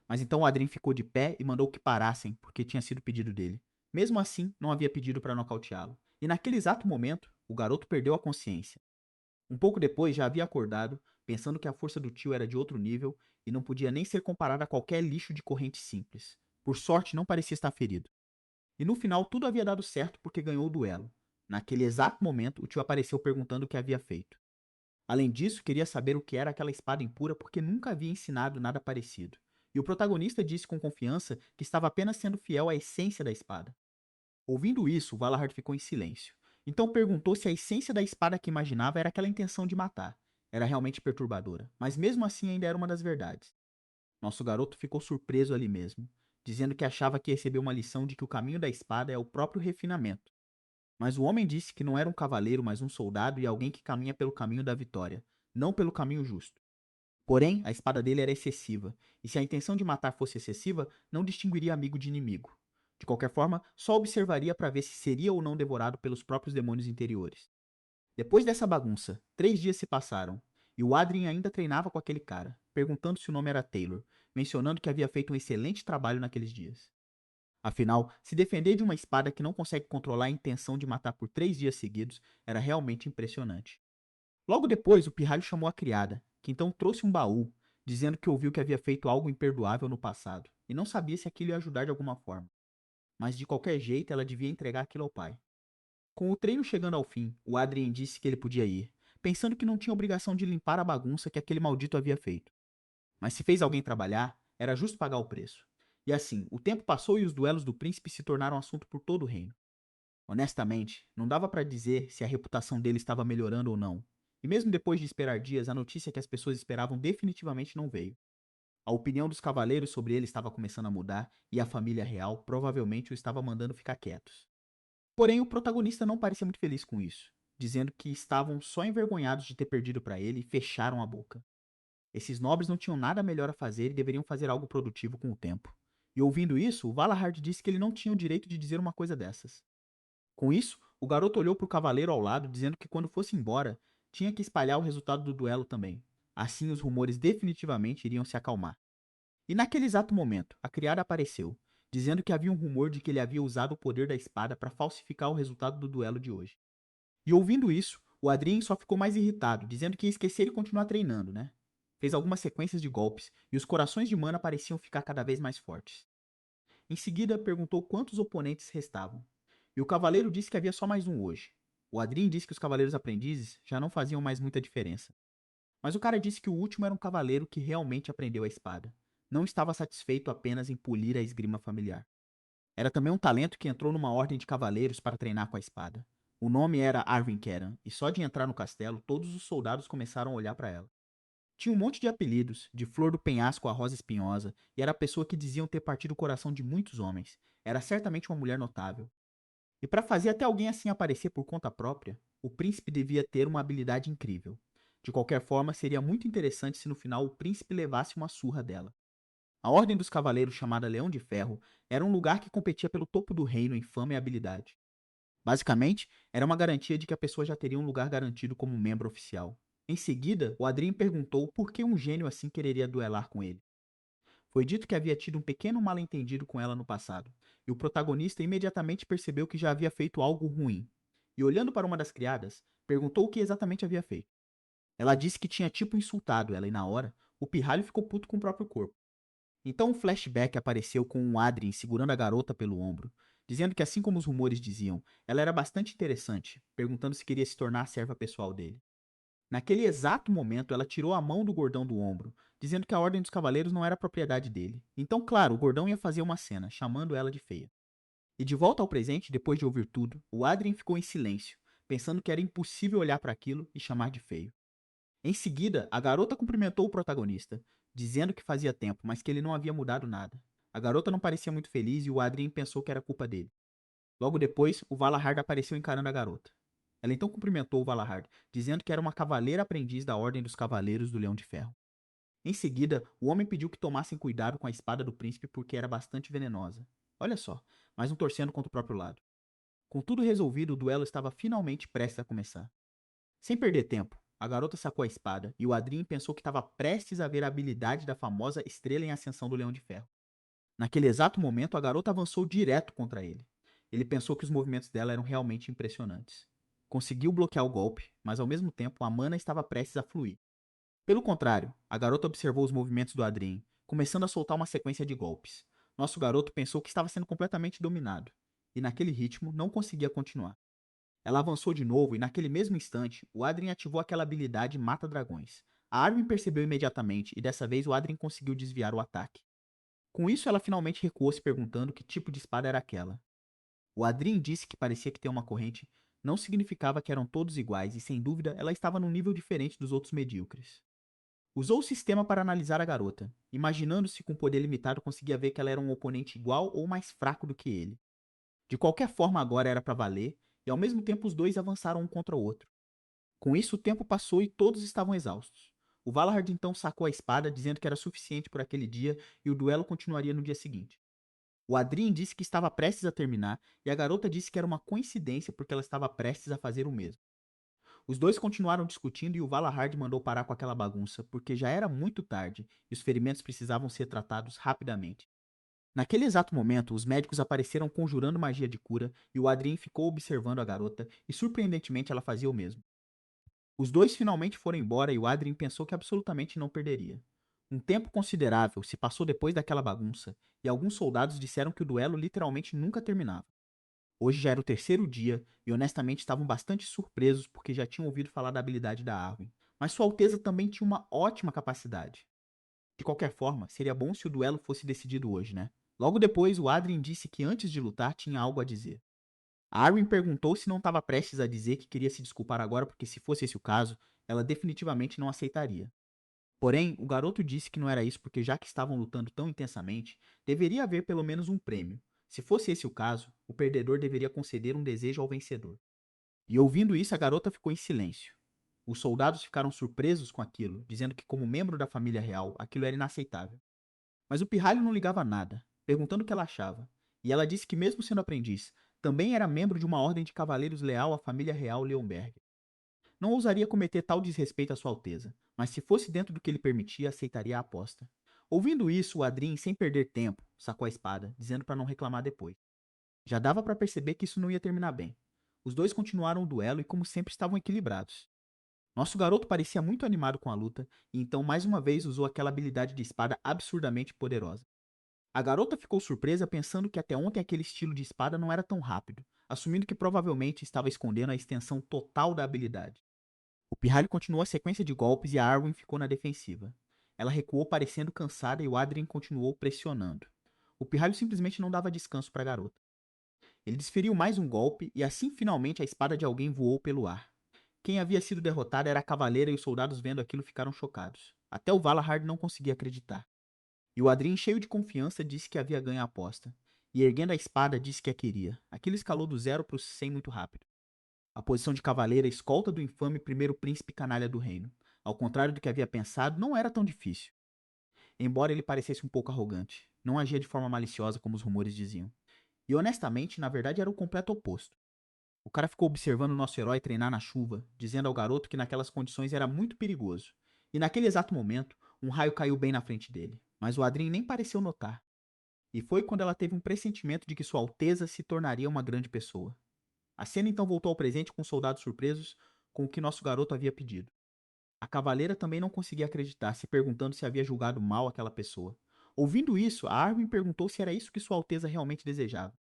Mas então o Adrien ficou de pé e mandou que parassem, porque tinha sido pedido dele. Mesmo assim, não havia pedido para nocauteá-lo. E naquele exato momento, o garoto perdeu a consciência. Um pouco depois, já havia acordado, pensando que a força do tio era de outro nível e não podia nem ser comparada a qualquer lixo de corrente simples. Por sorte, não parecia estar ferido. E no final, tudo havia dado certo porque ganhou o duelo. Naquele exato momento, o tio apareceu perguntando o que havia feito. Além disso, queria saber o que era aquela espada impura porque nunca havia ensinado nada parecido. E o protagonista disse com confiança que estava apenas sendo fiel à essência da espada. Ouvindo isso, Valahard ficou em silêncio. Então perguntou se a essência da espada que imaginava era aquela intenção de matar. Era realmente perturbadora, mas mesmo assim ainda era uma das verdades. Nosso garoto ficou surpreso ali mesmo, dizendo que achava que recebeu uma lição de que o caminho da espada é o próprio refinamento. Mas o homem disse que não era um cavaleiro, mas um soldado e alguém que caminha pelo caminho da vitória, não pelo caminho justo. Porém, a espada dele era excessiva, e se a intenção de matar fosse excessiva, não distinguiria amigo de inimigo. De qualquer forma, só observaria para ver se seria ou não devorado pelos próprios demônios interiores. Depois dessa bagunça, 3 dias se passaram, e o Adrien ainda treinava com aquele cara, perguntando se o nome era Taylor, mencionando que havia feito um excelente trabalho naqueles dias. Afinal, se defender de uma espada que não consegue controlar a intenção de matar por 3 dias seguidos era realmente impressionante. Logo depois, o pirralho chamou a criada, que então trouxe um baú, dizendo que ouviu que havia feito algo imperdoável no passado, e não sabia se aquilo ia ajudar de alguma forma. Mas de qualquer jeito, ela devia entregar aquilo ao pai. Com o treino chegando ao fim, o Adrien disse que ele podia ir, pensando que não tinha obrigação de limpar a bagunça que aquele maldito havia feito. Mas se fez alguém trabalhar, era justo pagar o preço. E assim, o tempo passou e os duelos do príncipe se tornaram assunto por todo o reino. Honestamente, não dava para dizer se a reputação dele estava melhorando ou não. E mesmo depois de esperar dias, a notícia que as pessoas esperavam definitivamente não veio. A opinião dos cavaleiros sobre ele estava começando a mudar e a família real provavelmente o estava mandando ficar quietos. Porém, o protagonista não parecia muito feliz com isso, dizendo que estavam só envergonhados de ter perdido para ele e fecharam a boca. Esses nobres não tinham nada melhor a fazer e deveriam fazer algo produtivo com o tempo. E ouvindo isso, o Valahard disse que ele não tinha o direito de dizer uma coisa dessas. Com isso, o garoto olhou para o cavaleiro ao lado, dizendo que quando fosse embora, tinha que espalhar o resultado do duelo também. Assim os rumores definitivamente iriam se acalmar. E naquele exato momento, a criada apareceu, dizendo que havia um rumor de que ele havia usado o poder da espada para falsificar o resultado do duelo de hoje. E ouvindo isso, o Adrien só ficou mais irritado, dizendo que ia esquecer e continuar treinando, né? Fez algumas sequências de golpes e os corações de mana pareciam ficar cada vez mais fortes. Em seguida, perguntou quantos oponentes restavam. E o cavaleiro disse que havia só mais um hoje. O Adrien disse que os cavaleiros aprendizes já não faziam mais muita diferença. Mas o cara disse que o último era um cavaleiro que realmente aprendeu a espada. Não estava satisfeito apenas em polir a esgrima familiar. Era também um talento que entrou numa ordem de cavaleiros para treinar com a espada. O nome era Arvin Keran, e só de entrar no castelo, todos os soldados começaram a olhar para ela. Tinha um monte de apelidos, de Flor do Penhasco a Rosa Espinhosa, e era a pessoa que diziam ter partido o coração de muitos homens. Era certamente uma mulher notável. E para fazer até alguém assim aparecer por conta própria, o príncipe devia ter uma habilidade incrível. De qualquer forma, seria muito interessante se no final o príncipe levasse uma surra dela. A Ordem dos Cavaleiros, chamada Leão de Ferro, era um lugar que competia pelo topo do reino em fama e habilidade. Basicamente, era uma garantia de que a pessoa já teria um lugar garantido como membro oficial. Em seguida, o Adrien perguntou por que um gênio assim quereria duelar com ele. Foi dito que havia tido um pequeno mal-entendido com ela no passado, e o protagonista imediatamente percebeu que já havia feito algo ruim. E olhando para uma das criadas, perguntou o que exatamente havia feito. Ela disse que tinha tipo insultado ela e na hora, o pirralho ficou puto com o próprio corpo. Então um flashback apareceu com um Adrien segurando a garota pelo ombro, dizendo que assim como os rumores diziam, ela era bastante interessante, perguntando se queria se tornar a serva pessoal dele. Naquele exato momento, ela tirou a mão do gordão do ombro, dizendo que a Ordem dos Cavaleiros não era propriedade dele. Então, claro, o gordão ia fazer uma cena, chamando ela de feia. E de volta ao presente, depois de ouvir tudo, o Adrien ficou em silêncio, pensando que era impossível olhar para aquilo e chamar de feio. Em seguida, a garota cumprimentou o protagonista, dizendo que fazia tempo, mas que ele não havia mudado nada. A garota não parecia muito feliz e o Adrien pensou que era culpa dele. Logo depois, o Valahard apareceu encarando a garota. Ela então cumprimentou o Valahard, dizendo que era uma cavaleira aprendiz da Ordem dos Cavaleiros do Leão de Ferro. Em seguida, o homem pediu que tomassem cuidado com a espada do príncipe porque era bastante venenosa. Olha só, mais um torcendo contra o próprio lado. Com tudo resolvido, o duelo estava finalmente prestes a começar. Sem perder tempo, a garota sacou a espada e o Adrien pensou que estava prestes a ver a habilidade da famosa estrela em ascensão do Leão de Ferro. Naquele exato momento, a garota avançou direto contra ele. Ele pensou que os movimentos dela eram realmente impressionantes. Conseguiu bloquear o golpe, mas ao mesmo tempo a mana estava prestes a fluir. Pelo contrário, a garota observou os movimentos do Adrien, começando a soltar uma sequência de golpes. Nosso garoto pensou que estava sendo completamente dominado, e naquele ritmo não conseguia continuar. Ela avançou de novo e naquele mesmo instante, o Adrien ativou aquela habilidade Mata-Dragões. A Armin percebeu imediatamente e dessa vez o Adrien conseguiu desviar o ataque. Com isso, ela finalmente recuou se perguntando que tipo de espada era aquela. O Adrien disse que parecia que ter uma corrente não significava que eram todos iguais e, sem dúvida, ela estava num nível diferente dos outros medíocres. Usou o sistema para analisar a garota, imaginando se com poder limitado conseguia ver que ela era um oponente igual ou mais fraco do que ele. De qualquer forma, agora era para valer, e ao mesmo tempo os dois avançaram um contra o outro. Com isso, o tempo passou e todos estavam exaustos. O Valahard então sacou a espada, dizendo que era suficiente por aquele dia e o duelo continuaria no dia seguinte. O Adrien disse que estava prestes a terminar e a garota disse que era uma coincidência porque ela estava prestes a fazer o mesmo. Os dois continuaram discutindo e o Valahard mandou parar com aquela bagunça porque já era muito tarde e os ferimentos precisavam ser tratados rapidamente. Naquele exato momento, os médicos apareceram conjurando magia de cura e o Adrien ficou observando a garota e surpreendentemente ela fazia o mesmo. Os dois finalmente foram embora e o Adrien pensou que absolutamente não perderia. Um tempo considerável se passou depois daquela bagunça e alguns soldados disseram que o duelo literalmente nunca terminava. Hoje já era o terceiro dia e honestamente estavam bastante surpresos porque já tinham ouvido falar da habilidade da Arwen. Mas Sua Alteza também tinha uma ótima capacidade. De qualquer forma, seria bom se o duelo fosse decidido hoje, né? Logo depois, o Adrien disse que antes de lutar tinha algo a dizer. A Arwen perguntou se não estava prestes a dizer que queria se desculpar agora porque se fosse esse o caso, ela definitivamente não aceitaria. Porém, o garoto disse que não era isso porque já que estavam lutando tão intensamente, deveria haver pelo menos um prêmio. Se fosse esse o caso, o perdedor deveria conceder um desejo ao vencedor. E ouvindo isso, a garota ficou em silêncio. Os soldados ficaram surpresos com aquilo, dizendo que como membro da família real, aquilo era inaceitável. Mas o pirralho não ligava a nada, perguntando o que ela achava. E ela disse que mesmo sendo aprendiz, também era membro de uma ordem de cavaleiros leal à família real Leonberg. Não ousaria cometer tal desrespeito à Sua Alteza, mas se fosse dentro do que ele permitia, aceitaria a aposta. Ouvindo isso, o Adrien, sem perder tempo, sacou a espada, dizendo para não reclamar depois. Já dava para perceber que isso não ia terminar bem. Os dois continuaram o duelo e, como sempre, estavam equilibrados. Nosso garoto parecia muito animado com a luta e então mais uma vez usou aquela habilidade de espada absurdamente poderosa. A garota ficou surpresa pensando que até ontem aquele estilo de espada não era tão rápido, assumindo que provavelmente estava escondendo a extensão total da habilidade. O pirralho continuou a sequência de golpes e a Arwen ficou na defensiva. Ela recuou parecendo cansada e o Adrien continuou pressionando. O pirralho simplesmente não dava descanso para a garota. Ele desferiu mais um golpe e assim finalmente a espada de alguém voou pelo ar. Quem havia sido derrotado era a cavaleira e os soldados vendo aquilo ficaram chocados. Até o Valahard não conseguia acreditar. E o Adrien, cheio de confiança, disse que havia ganho a aposta. E erguendo a espada, disse que a queria. Aquilo escalou do 0 para o 100 muito rápido. A posição de cavaleira escolta do infame primeiro príncipe canalha do reino. Ao contrário do que havia pensado, não era tão difícil. Embora ele parecesse um pouco arrogante, não agia de forma maliciosa como os rumores diziam. E honestamente, na verdade era o completo oposto. O cara ficou observando o nosso herói treinar na chuva, dizendo ao garoto que naquelas condições era muito perigoso. E naquele exato momento, um raio caiu bem na frente dele. mas o Adrien nem pareceu notar. E foi quando ela teve um pressentimento de que Sua Alteza se tornaria uma grande pessoa. A cena então voltou ao presente com os soldados surpresos com o que nosso garoto havia pedido. A cavaleira também não conseguia acreditar, se perguntando se havia julgado mal aquela pessoa. Ouvindo isso, a Arwen perguntou se era isso que Sua Alteza realmente desejava.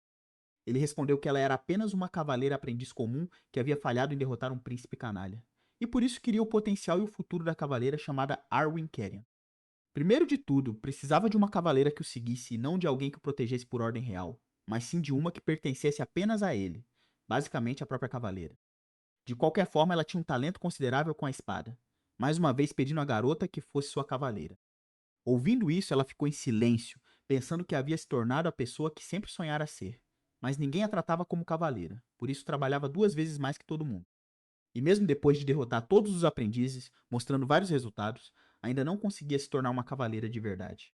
Ele respondeu que ela era apenas uma cavaleira aprendiz comum que havia falhado em derrotar um príncipe canalha. E por isso queria o potencial e o futuro da cavaleira chamada Arwen Carrion. Primeiro de tudo, precisava de uma cavaleira que o seguisse e não de alguém que o protegesse por ordem real, mas sim de uma que pertencesse apenas a ele, basicamente a própria cavaleira. De qualquer forma, ela tinha um talento considerável com a espada, mais uma vez pedindo à garota que fosse sua cavaleira. Ouvindo isso, ela ficou em silêncio, pensando que havia se tornado a pessoa que sempre sonhara ser. Mas ninguém a tratava como cavaleira, por isso trabalhava 2 vezes mais que todo mundo. E mesmo depois de derrotar todos os aprendizes, mostrando vários resultados, ainda não conseguia se tornar uma cavaleira de verdade.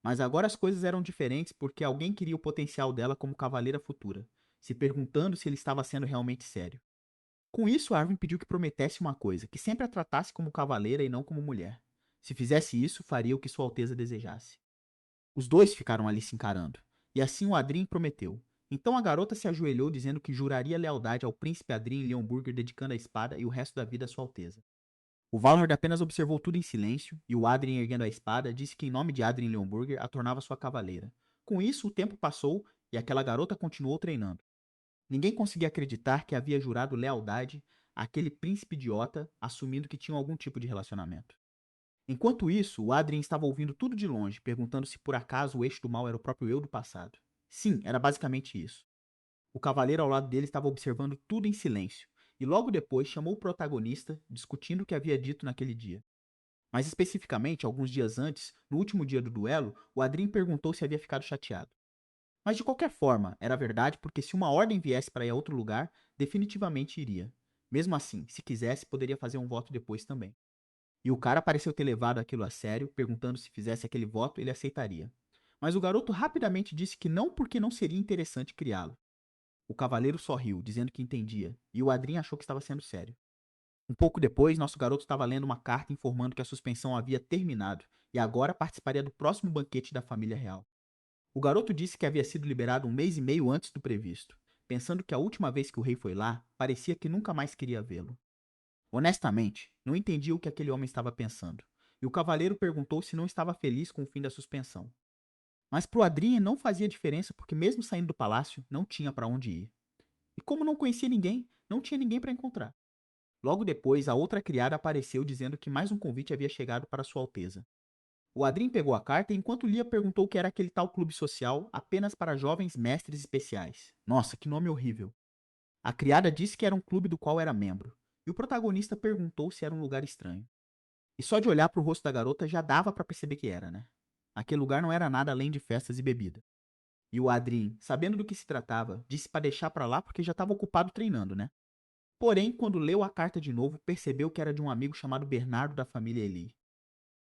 Mas agora as coisas eram diferentes porque alguém queria o potencial dela como cavaleira futura, se perguntando se ele estava sendo realmente sério. Com isso, Arwen pediu que prometesse uma coisa, que sempre a tratasse como cavaleira e não como mulher. Se fizesse isso, faria o que Sua Alteza desejasse. Os dois ficaram ali se encarando, e assim o Adrien prometeu. Então a garota se ajoelhou dizendo que juraria lealdade ao príncipe Adrien Leonburger, dedicando a espada e o resto da vida a Sua Alteza. O Valhord apenas observou tudo em silêncio, e o Adrien, erguendo a espada, disse que em nome de Adrien Leonburger a tornava sua cavaleira. Com isso, o tempo passou e aquela garota continuou treinando. Ninguém conseguia acreditar que havia jurado lealdade àquele príncipe idiota, assumindo que tinham algum tipo de relacionamento. Enquanto isso, o Adrien estava ouvindo tudo de longe, perguntando se por acaso o eixo do mal era o próprio eu do passado. Sim, era basicamente isso. O cavaleiro ao lado dele estava observando tudo em silêncio, e logo depois chamou o protagonista, discutindo o que havia dito naquele dia. Mais especificamente, alguns dias antes, no último dia do duelo, o Adrien perguntou se havia ficado chateado. Mas de qualquer forma, era verdade porque se uma ordem viesse para ir a outro lugar, definitivamente iria. Mesmo assim, se quisesse, poderia fazer um voto depois também. E o cara pareceu ter levado aquilo a sério, perguntando se fizesse aquele voto ele aceitaria. Mas o garoto rapidamente disse que não porque não seria interessante criá-lo. O cavaleiro sorriu, dizendo que entendia, e o Adrien achou que estava sendo sério. Um pouco depois, nosso garoto estava lendo uma carta informando que a suspensão havia terminado e agora participaria do próximo banquete da família real. O garoto disse que havia sido liberado um mês e meio antes do previsto, pensando que a última vez que o rei foi lá, parecia que nunca mais queria vê-lo. Honestamente, não entendi o que aquele homem estava pensando, e o cavaleiro perguntou se não estava feliz com o fim da suspensão. Mas pro Adrien não fazia diferença porque mesmo saindo do palácio, não tinha para onde ir. E como não conhecia ninguém, não tinha ninguém para encontrar. Logo depois, a outra criada apareceu dizendo que mais um convite havia chegado para Sua Alteza. O Adrien pegou a carta e enquanto lia perguntou o que era aquele tal clube social apenas para jovens mestres especiais. Nossa, que nome horrível. A criada disse que era um clube do qual era membro, e o protagonista perguntou se era um lugar estranho. E só de olhar para o rosto da garota já dava para perceber que era, né? Aquele lugar não era nada além de festas e bebida. E o Adrien, sabendo do que se tratava, disse para deixar para lá porque já estava ocupado treinando, né? Porém, quando leu a carta de novo, percebeu que era de um amigo chamado Bernardo da família Eli.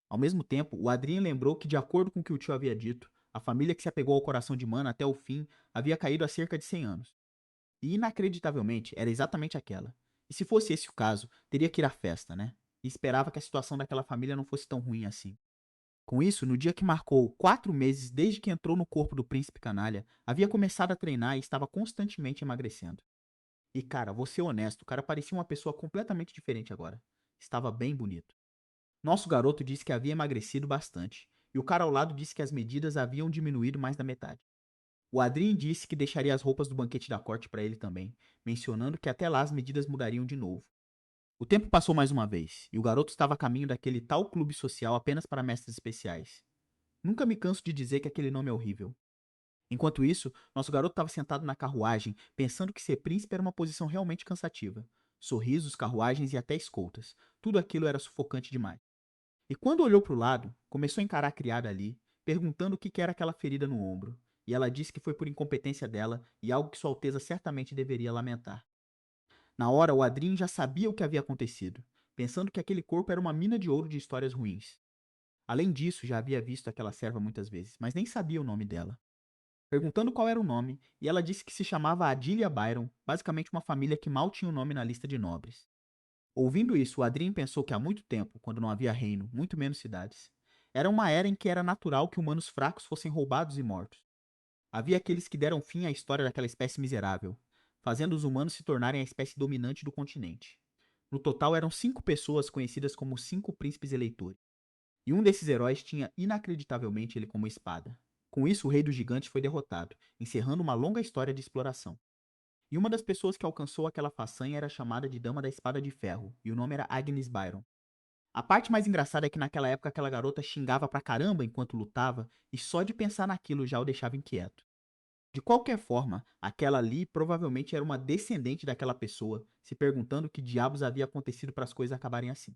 Ao mesmo tempo, o Adrien lembrou que, de acordo com o que o tio havia dito, a família que se apegou ao coração de Mana até o fim havia caído há cerca de 100 anos. E inacreditavelmente era exatamente aquela. E se fosse esse o caso, teria que ir à festa, né? E esperava que a situação daquela família não fosse tão ruim assim. Com isso, no dia que marcou 4 meses desde que entrou no corpo do príncipe canalha, havia começado a treinar e estava constantemente emagrecendo. E cara, vou ser honesto, o cara parecia uma pessoa completamente diferente agora. Estava bem bonito. Nosso garoto disse que havia emagrecido bastante, e o cara ao lado disse que as medidas haviam diminuído mais da metade. O Adrien disse que deixaria as roupas do banquete da corte para ele também, mencionando que até lá as medidas mudariam de novo. O tempo passou mais uma vez, e o garoto estava a caminho daquele tal clube social apenas para mestres especiais. Nunca me canso de dizer que aquele nome é horrível. Enquanto isso, nosso garoto estava sentado na carruagem, pensando que ser príncipe era uma posição realmente cansativa. Sorrisos, carruagens e até escoltas. Tudo aquilo era sufocante demais. E quando olhou para o lado, começou a encarar a criada ali, perguntando o que era aquela ferida no ombro. E ela disse que foi por incompetência dela e algo que Sua Alteza certamente deveria lamentar. Na hora, o Adrien já sabia o que havia acontecido, pensando que aquele corpo era uma mina de ouro de histórias ruins. Além disso, já havia visto aquela serva muitas vezes, mas nem sabia o nome dela. Perguntando qual era o nome, e ela disse que se chamava Adília Byron, basicamente uma família que mal tinha o nome na lista de nobres. Ouvindo isso, o Adrien pensou que há muito tempo, quando não havia reino, muito menos cidades, Era uma era em que era natural que humanos fracos fossem roubados e mortos. Havia aqueles que deram fim à história daquela espécie miserável, fazendo os humanos se tornarem a espécie dominante do continente. No total eram 5 pessoas conhecidas como os 5 príncipes eleitores. E um desses heróis tinha inacreditavelmente ele como espada. Com isso, o rei dos gigantes foi derrotado, encerrando uma longa história de exploração. E uma das pessoas que alcançou aquela façanha era chamada de Dama da Espada de Ferro, e o nome era Agnes Byron. A parte mais engraçada é que naquela época aquela garota xingava pra caramba enquanto lutava, e só de pensar naquilo já o deixava inquieto. De qualquer forma, aquela ali provavelmente era uma descendente daquela pessoa, se perguntando o que diabos havia acontecido para as coisas acabarem assim.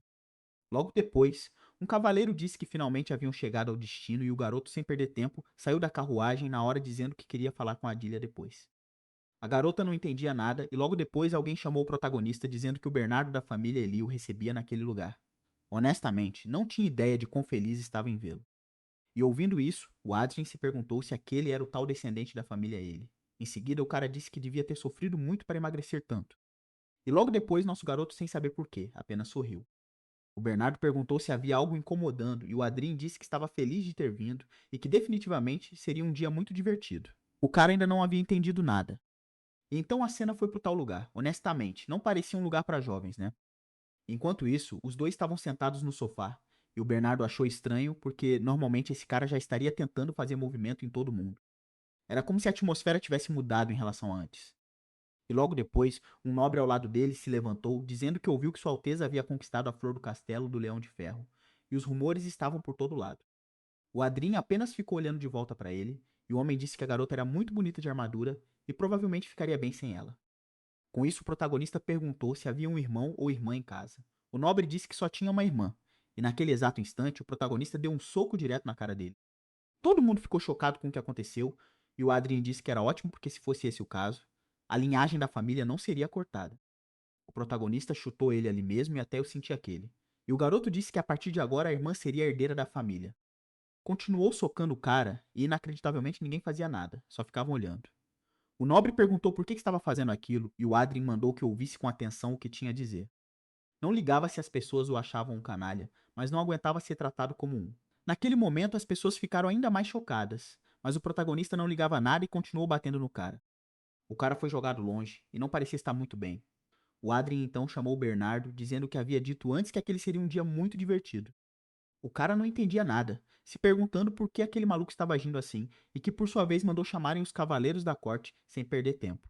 Logo depois, um cavaleiro disse que finalmente haviam chegado ao destino e o garoto, sem perder tempo, saiu da carruagem na hora dizendo que queria falar com a Adília depois. A garota não entendia nada e logo depois alguém chamou o protagonista dizendo que o Bernardo da família Eli o recebia naquele lugar. Honestamente, não tinha ideia de quão feliz estava em vê-lo. E ouvindo isso, o Adrien se perguntou se aquele era o tal descendente da família Eli. Em seguida, o cara disse que devia ter sofrido muito para emagrecer tanto. E logo depois, nosso garoto, sem saber porquê, apenas sorriu. O Bernardo perguntou se havia algo incomodando e o Adrien disse que estava feliz de ter vindo e que definitivamente seria um dia muito divertido. O cara ainda não havia entendido nada. E então a cena foi pro tal lugar. Honestamente, não parecia um lugar para jovens, né? Enquanto isso, os dois estavam sentados no sofá e o Bernardo achou estranho porque normalmente esse cara já estaria tentando fazer movimento em todo mundo. Era como se a atmosfera tivesse mudado em relação a antes. E logo depois, um nobre ao lado dele se levantou, dizendo que ouviu que Sua Alteza havia conquistado a flor do castelo do Leão de Ferro, e os rumores estavam por todo lado. O Adrien apenas ficou olhando de volta para ele, e o homem disse que a garota era muito bonita de armadura e provavelmente ficaria bem sem ela. Com isso, o protagonista perguntou se havia um irmão ou irmã em casa. O nobre disse que só tinha uma irmã, e naquele exato instante, o protagonista deu um soco direto na cara dele. Todo mundo ficou chocado com o que aconteceu, e o Adrien disse que era ótimo porque, se fosse esse o caso, a linhagem da família não seria cortada. O protagonista chutou ele ali mesmo e até eu senti aquele. E o garoto disse que a partir de agora a irmã seria a herdeira da família. Continuou socando o cara e inacreditavelmente ninguém fazia nada, só ficavam olhando. O nobre perguntou por que estava fazendo aquilo e o Adrien mandou que ouvisse com atenção o que tinha a dizer. Não ligava se as pessoas o achavam um canalha, mas não aguentava ser tratado como um. Naquele momento as pessoas ficaram ainda mais chocadas, mas o protagonista não ligava nada e continuou batendo no cara. O cara foi jogado longe e não parecia estar muito bem. O Adrien então chamou o Bernardo, dizendo que havia dito antes que aquele seria um dia muito divertido. O cara não entendia nada, se perguntando por que aquele maluco estava agindo assim, e que por sua vez mandou chamarem os cavaleiros da corte sem perder tempo.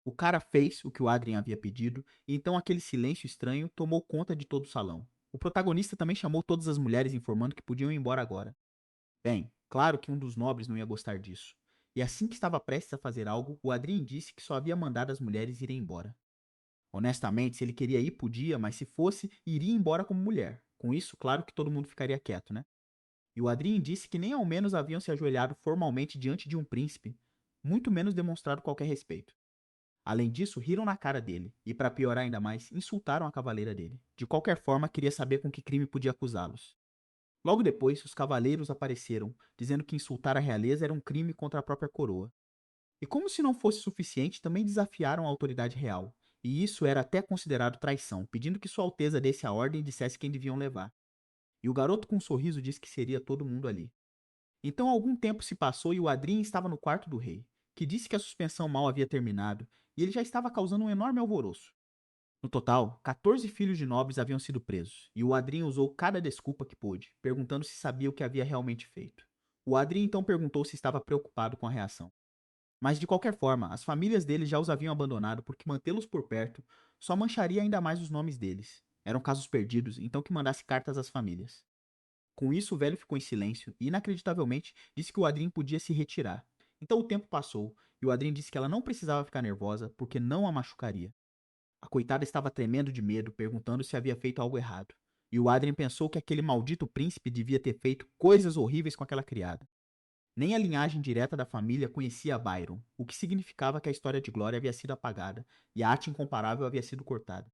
O cara fez o que o Adrien havia pedido, e então aquele silêncio estranho tomou conta de todo o salão. O protagonista também chamou todas as mulheres informando que podiam ir embora agora. Bem, claro que um dos nobres não ia gostar disso. E assim que estava prestes a fazer algo, o Adrien disse que só havia mandado as mulheres irem embora. Honestamente, se ele queria ir, podia, mas se fosse, iria embora como mulher. Com isso, claro que todo mundo ficaria quieto, né? E o Adrien disse que nem ao menos haviam se ajoelhado formalmente diante de um príncipe, muito menos demonstrado qualquer respeito. Além disso, riram na cara dele, e para piorar ainda mais, insultaram a cavaleira dele. De qualquer forma, queria saber com que crime podia acusá-los. Logo depois, os cavaleiros apareceram, dizendo que insultar a realeza era um crime contra a própria coroa. E como se não fosse suficiente, também desafiaram a autoridade real, e isso era até considerado traição, pedindo que Sua Alteza desse a ordem e dissesse quem deviam levar. E o garoto com um sorriso disse que seria todo mundo ali. Então algum tempo se passou e o Adrien estava no quarto do rei, que disse que a suspensão mal havia terminado, e ele já estava causando um enorme alvoroço. No total, 14 filhos de nobres haviam sido presos, e o Adrien usou cada desculpa que pôde, perguntando se sabia o que havia realmente feito. O Adrien então perguntou se estava preocupado com a reação. Mas de qualquer forma, as famílias deles já os haviam abandonado porque mantê-los por perto só mancharia ainda mais os nomes deles. Eram casos perdidos, então que mandasse cartas às famílias. Com isso, o velho ficou em silêncio e, inacreditavelmente, disse que o Adrien podia se retirar. Então o tempo passou e o Adrien disse que ela não precisava ficar nervosa porque não a machucaria. A coitada estava tremendo de medo, perguntando se havia feito algo errado. E o Adrien pensou que aquele maldito príncipe devia ter feito coisas horríveis com aquela criada. Nem a linhagem direta da família conhecia Byron, o que significava que a história de Glória havia sido apagada e a arte incomparável havia sido cortada.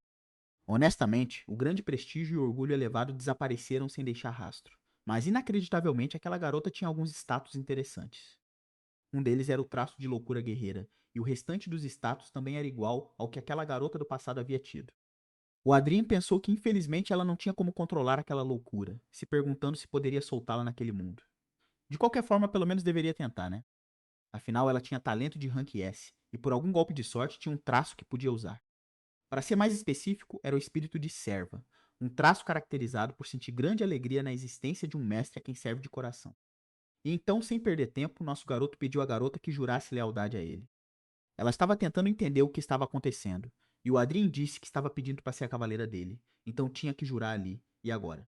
Honestamente, o grande prestígio e o orgulho elevado desapareceram sem deixar rastro. Mas inacreditavelmente aquela garota tinha alguns status interessantes. Um deles era o traço de loucura guerreira, e o restante dos status também era igual ao que aquela garota do passado havia tido. O Adrien pensou que infelizmente ela não tinha como controlar aquela loucura, se perguntando se poderia soltá-la naquele mundo. De qualquer forma, pelo menos deveria tentar, né? Afinal, ela tinha talento de rank S, e por algum golpe de sorte tinha um traço que podia usar. Para ser mais específico, era o espírito de serva, um traço caracterizado por sentir grande alegria na existência de um mestre a quem serve de coração. E então, sem perder tempo, nosso garoto pediu à garota que jurasse lealdade a ele. Ela estava tentando entender o que estava acontecendo, e o Adrien disse que estava pedindo para ser a cavaleira dele, então tinha que jurar ali e agora.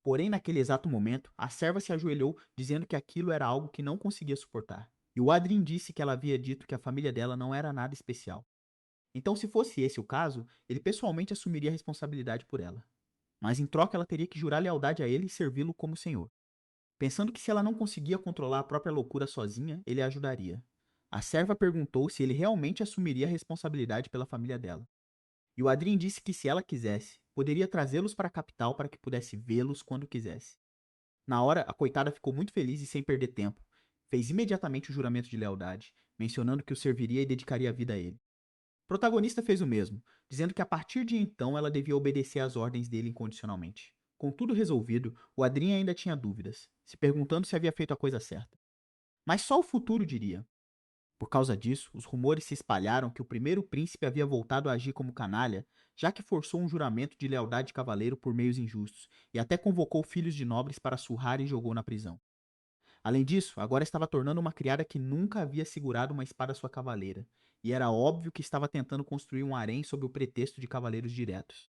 Porém, naquele exato momento, a serva se ajoelhou, dizendo que aquilo era algo que não conseguia suportar. E o Adrien disse que ela havia dito que a família dela não era nada especial. Então, se fosse esse o caso, ele pessoalmente assumiria a responsabilidade por ela. Mas em troca, ela teria que jurar lealdade a ele e servi-lo como senhor. Pensando que se ela não conseguia controlar a própria loucura sozinha, ele a ajudaria. A serva perguntou se ele realmente assumiria a responsabilidade pela família dela. E o Adrien disse que se ela quisesse, poderia trazê-los para a capital para que pudesse vê-los quando quisesse. Na hora, a coitada ficou muito feliz e sem perder tempo. Fez imediatamente o juramento de lealdade, mencionando que o serviria e dedicaria a vida a ele. O protagonista fez o mesmo, dizendo que a partir de então ela devia obedecer às ordens dele incondicionalmente. Com tudo resolvido, o Adrien ainda tinha dúvidas, se perguntando se havia feito a coisa certa. Mas só o futuro diria. Por causa disso, os rumores se espalharam que o primeiro príncipe havia voltado a agir como canalha, já que forçou um juramento de lealdade de cavaleiro por meios injustos, e até convocou filhos de nobres para surrar e jogou na prisão. Além disso, agora estava tornando uma criada que nunca havia segurado uma espada à sua cavaleira, e era óbvio que estava tentando construir um harém sob o pretexto de cavaleiros diretos.